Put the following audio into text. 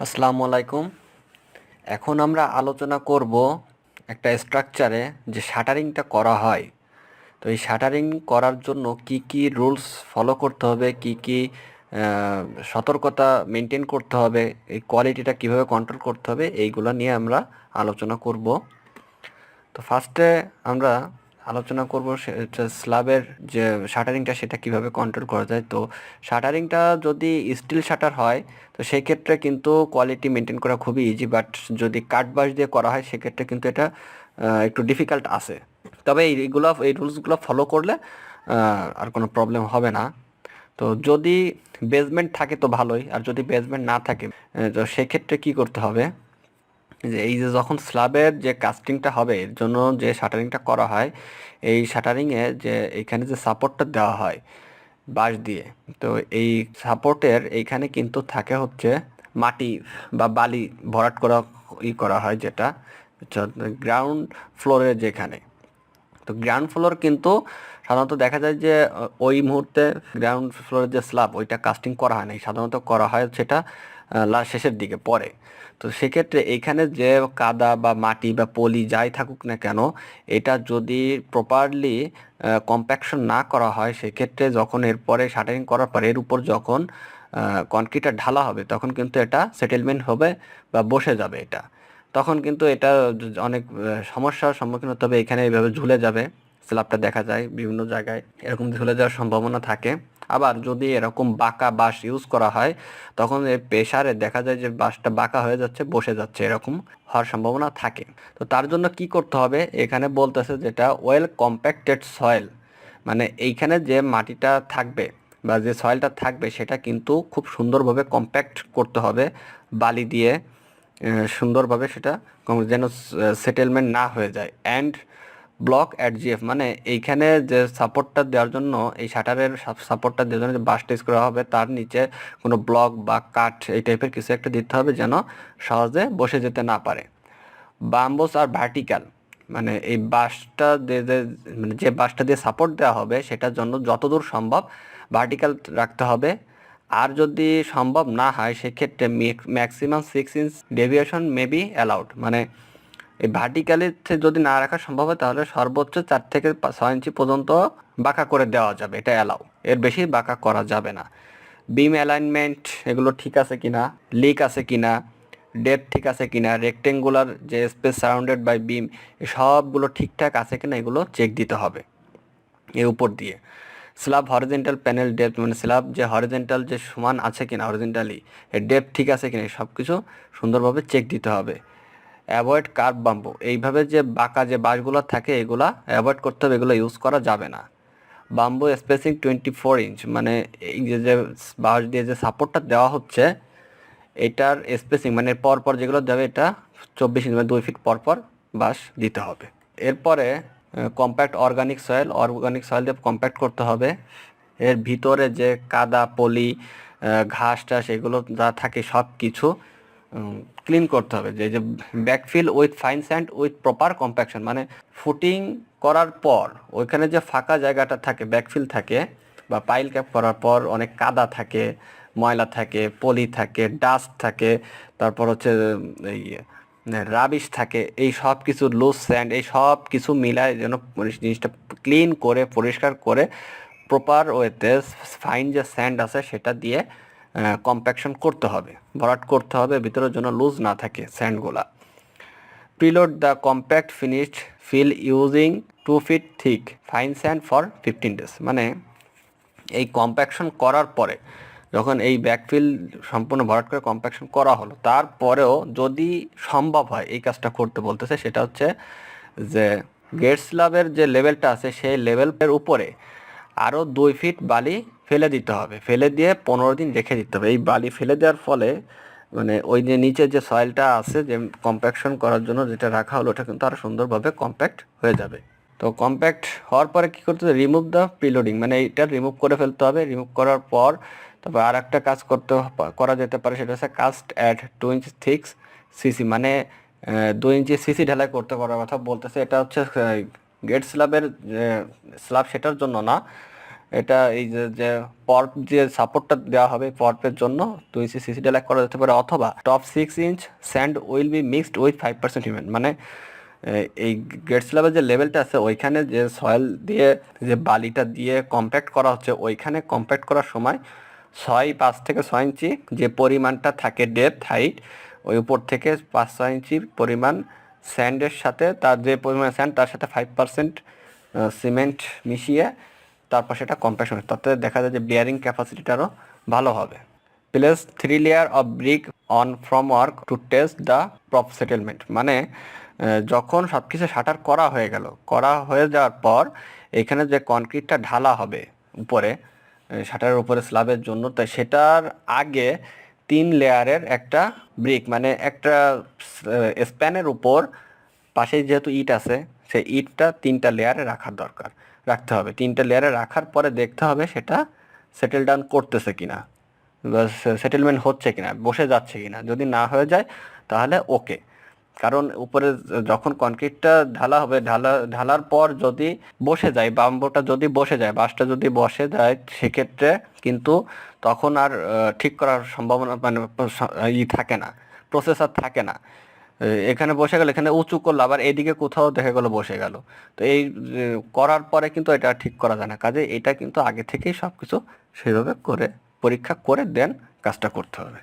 আসসালামু আলাইকুম। এখন আমরা আলোচনা করব একটা স্ট্রাকচারে যে শাটারিংটা করা হয়। তো এই শাটারিং করার জন্য কি কি রুলস ফলো করতে হবে, কি কি সতর্কতা মেনটেন করতে হবে, এই কোয়ালিটিটা কিভাবে কন্ট্রোল করতে হবে, এইগুলো নিয়ে আমরা আলোচনা করব। তো ফার্স্টে আমরা আলোচনা করব স্ল্যাবের যে শাটারিংটা সেটা কিভাবে কন্ট্রোল করা যায়। তো শাটারিংটা যদি স্টিল শাটার হয় তো সেই ক্ষেত্রে কিন্তু কোয়ালিটি মেনটেন করা খুবই ইজি, বাট যদি কাঠ বাঁশ দিয়ে করা হয় সেক্ষেত্রে কিন্তু এটা একটু ডিফিকাল্ট আছে। তবে এই রুলসগুলো ফলো করলে আর কোনো প্রবলেম হবে না। তো যদি বেসমেন্ট থাকে তো ভালোই, আর যদি বেসমেন্ট না থাকে তো সেক্ষেত্রে কী করতে হবে, যে এই যে যখন স্ল্যাবের যে কাস্টিংটা হবে এর জন্য যে শাটারিংটা করা হয়, এই শাটারিংয়ে যে এইখানে যে সাপোর্টটা দেওয়া হয় বাঁশ দিয়ে, তো এই সাপোর্টের এইখানে কিন্তু থাকে হচ্ছে মাটি বা বালি ভরাট করা হয়, যেটা গ্রাউন্ড ফ্লোরে যেখানে। তো গ্রাউন্ড ফ্লোর কিন্তু সাধারণত দেখা যায় যে ওই মুহূর্তে গ্রাউন্ড ফ্লোরের যে স্ল্যাব ওইটা কাস্টিং করা হয় না, সাধারণত করা হয় সেটা শেষের দিকে পরে। তো সেক্ষেত্রে এইখানে যে কাদা বা মাটি বা পলি যাই থাকুক না কেন, এটা যদি প্রপারলি কম্প্যাকশন না করা হয় সেক্ষেত্রে যখন এরপরে শাটারিং করার পর এর উপর যখন কনক্রিটটা ঢালা হবে তখন কিন্তু এটা সেটেলমেন্ট হবে বা বসে যাবে এটা। তখন কিন্তু এটা অনেক সমস্যার সম্মুখীন হতে হবে। এখানে এইভাবে ঝুলে যাবে স্ল্যাবটা, দেখা যায় বিভিন্ন জায়গায় এরকম ঝুলে যাওয়ার সম্ভাবনা থাকে। আবার যদি এরকম বাঁকা বাঁশ ইউজ করা হয় তখন এর প্রেসারে দেখা যায় যে বাঁশটা বাঁকা হয়ে যাচ্ছে, বসে যাচ্ছে, এরকম হওয়ার সম্ভাবনা থাকে। তো তার জন্য কি করতে হবে, এখানে বলতেছে যেটা ওয়েল কম্প্যাক্টেড সয়েল, মানে এইখানে যে মাটিটা থাকবে বা যে সয়েলটা থাকবে সেটা কিন্তু খুব সুন্দরভাবে কম্প্যাক্ট করতে হবে বালি দিয়ে, সুন্দরভাবে সেটা যেন সেটেলমেন্ট না হয়ে যায়। অ্যান্ড ব্লক অ্যাট জিএফ, মানে এইখানে যে সাপোর্টটা দেওয়ার জন্য, এই শাটারের সাপোর্টটা দেওয়ার জন্য যে বাঁশটা ইউজ করা হবে তার নিচে কোনো ব্লক বা কাঠ এই টাইপের কিছু একটা দিতে হবে যেন সহজে বসে যেতে না পারে। বাম্বোস আর ভার্টিক্যাল, মানে এই বাঁশটা মানে যে বাঁশটা দিয়ে সাপোর্ট দেওয়া হবে সেটার জন্য যতদূর সম্ভব ভার্টিক্যাল রাখতে হবে। আর যদি সম্ভব না হয় সেক্ষেত্রে maximum 6 inch deviation may be allowed, মানে এই ভার্টিক্যালি যদি না রাখা সম্ভব হয় তাহলে সর্বোচ্চ 4 থেকে 6 ইঞ্চি পর্যন্ত বাঁকা করে দেওয়া যাবে, এটা অ্যালাউ, এর বেশি বাঁকা করা যাবে না। বিম অ্যালাইনমেন্ট এগুলো ঠিক আছে কিনা, লিক আছে কিনা, ডেপথ ঠিক আছে কিনা, রেক্টেঙ্গুলার যে স্পেস সারাউন্ডেড বাই বিম সবগুলো ঠিকঠাক আছে কিনা এগুলো চেক দিতে হবে এর উপর দিয়ে। স্ল্যাব হরিজেন্টাল প্যানেল ডেপথ, মানে স্ল্যাব যে হরিজেন্টাল যে সমান আছে কিনা হরিজেন্টালি, এর ডেপথ ঠিক আছে কিনা সব কিছু সুন্দরভাবে চেক দিতে হবে। অ্যাভয়েড কার্ভ বাম্বু, এইভাবে যে বাঁকা যে বাঁশগুলো থাকে এগুলা অ্যাভয়েড করতে হবে, এগুলো ইউজ করা যাবে না। বাম্বু স্পেসিং 24 ইঞ্চ, মানে এই যে বাঁশ দিয়ে যে সাপোর্টটা দেওয়া হচ্ছে এটার স্পেসিং মানে পরপর যেগুলো দেবে এটা 24 ইঞ্চ, মানে 2 ফিট পরপর বাঁশ দিতে হবে। এরপরে কম্প্যাক্ট অর্গানিক সয়েল দিয়ে কম্প্যাক্ট করতে হবে। এর ভিতরে যে কাদা পলি ঘাস টাস এগুলো যা থাকে সব কিছু ক্লিন করতে হবে। যে backfill with fine sand with proper compaction, মানে ফুটিং করার পর ওইখানে যে ফাঁকা জায়গাটা থাকে ব্যাকফিল থাকে, বা পাইল ক্যাপ করার পর অনেক কাদা থাকে, ময়লা থাকে, পলি থাকে, ডাস্ট থাকে, তারপর হচ্ছে এই রাবিশ থাকে, এই সব কিছু লুজ স্যান্ড এই সব কিছু মিলায় যেন জিনিসটা ক্লিন করে পরিষ্কার করে প্রপার ওয়েতে ফাইন যে স্যান্ড আছে সেটা দিয়ে কম্প্যাকশন করতে হবে, ভরাট করতে হবে ভিতরের জন্য লুজ না থাকে স্যান্ডগুলা। Preload the compact finished fill using 2 feet thick fine sand for 15 days, মানে এই কম্প্যাকশন করার পরে যখন এই ব্যাকফিল সম্পূর্ণ ভরাট করে কম্প্যাকশন করা হলো তারপরেও যদি সম্ভব হয় এই কাজটা করতে বলতেছে, সেটা হচ্ছে যে গেট স্ল্যাবের যে লেভেলটা আছে সেই লেভেলের উপরে আরও 2 ফিট বালি ফেলে দিতে হবে, ফেলে দিয়ে 15 দিন রেখে দিতে হবে। এই বালি ফেলে দেওয়ার ফলে মানে ওই যে নিচে যে সয়েলটা আছে যে কম্প্যাকশন করার জন্য যেটা রাখা হলো ওটা কিন্তু আরও সুন্দরভাবে কম্প্যাক্ট হয়ে যাবে। তো কম্প্যাক্ট হওয়ার পরে কী করতে হবে, রিমুভ দ্য প্রিলোডিং, মানে এইটা রিমুভ করে ফেলতে হবে। রিমুভ করার পর তারপর আর একটা কাজ করা যেতে পারে, সেটা হচ্ছে cast at 2 inch thick CC, মানে 2 ইঞ্চি সিসি ঢালাই করতে করার কথা বলতেছে। এটা হচ্ছে গেট স্ল্যাবের স্ল্যাব সেটার জন্য না, এটা এই যে পর্প যে সাপোর্টটা দেওয়া হবে পর্পের জন্য 2 ইঞ্চি সিসি ঢালাই করা যেতে পারে, অথবা top 6 inch sand will be mixed with 5% human, মানে এই গেট স্ল্যাবের যে লেভেলটা আছে ওইখানে যে সয়েল দিয়ে যে বালিটা দিয়ে কম্প্যাক্ট করা হচ্ছে, ওইখানে কম্প্যাক্ট করার সময় 5 থেকে 6 ইঞ্চি যে পরিমাণটা থাকে ডেপথ হাইট, ওই উপর থেকে 5-6 ইঞ্চি পরিমাণ স্যান্ডের সাথে তার যে পরিমাণ স্যান্ড তার সাথে 5% সিমেন্ট মিশিয়ে তারপর সেটা কম্প্যাকশন, তাতে দেখা যায় যে বিয়ারিং ক্যাপাসিটিটা আরও ভালো হবে। Place 3 layer of brick on from work to test the prop settlement, মানে যখন সব কিছু শাটার করা হয়ে যাওয়ার পর এখানে যে কনক্রিটটা ঢালা হবে উপরে শাটারের উপরে স্ল্যাবের জন্য, তাই সেটার আগে 3 লেয়ারের একটা ব্রিক, মানে একটা স্প্যানের উপর পাশেই যেহেতু ইট আছে সেই ইটটা 3টা লেয়ারে রাখতে হবে। 3টা লেয়ারে রাখার পরে দেখতে হবে সেটা সেটেল ডাউন করতেছে কিনা, সেটেলমেন্ট হচ্ছে কিনা, বসে যাচ্ছে কিনা। যদি না হয়ে যায় তাহলে ওকে, কারণ উপরে যখন কনক্রিটটা ঢালা হবে, ঢালার পর যদি বসে যায়, বাম্বুটা যদি বসে যায়, বাঁশটা যদি বসে যায়, সেক্ষেত্রে কিন্তু তখন আর ঠিক করার সম্ভাবনা মানে থাকে না, প্রসেস আর থাকে না। এখানে বসে গেল, এখানে উঁচু করলো, আবার এদিকে কোথাও দেখা গেলো বসে গেল, তো এই করার পরে কিন্তু এটা ঠিক করা যায় না। কাজে এটা কিন্তু আগে থেকেই সব কিছু সেভাবে করে পরীক্ষা করে দেন কাজটা করতে হবে।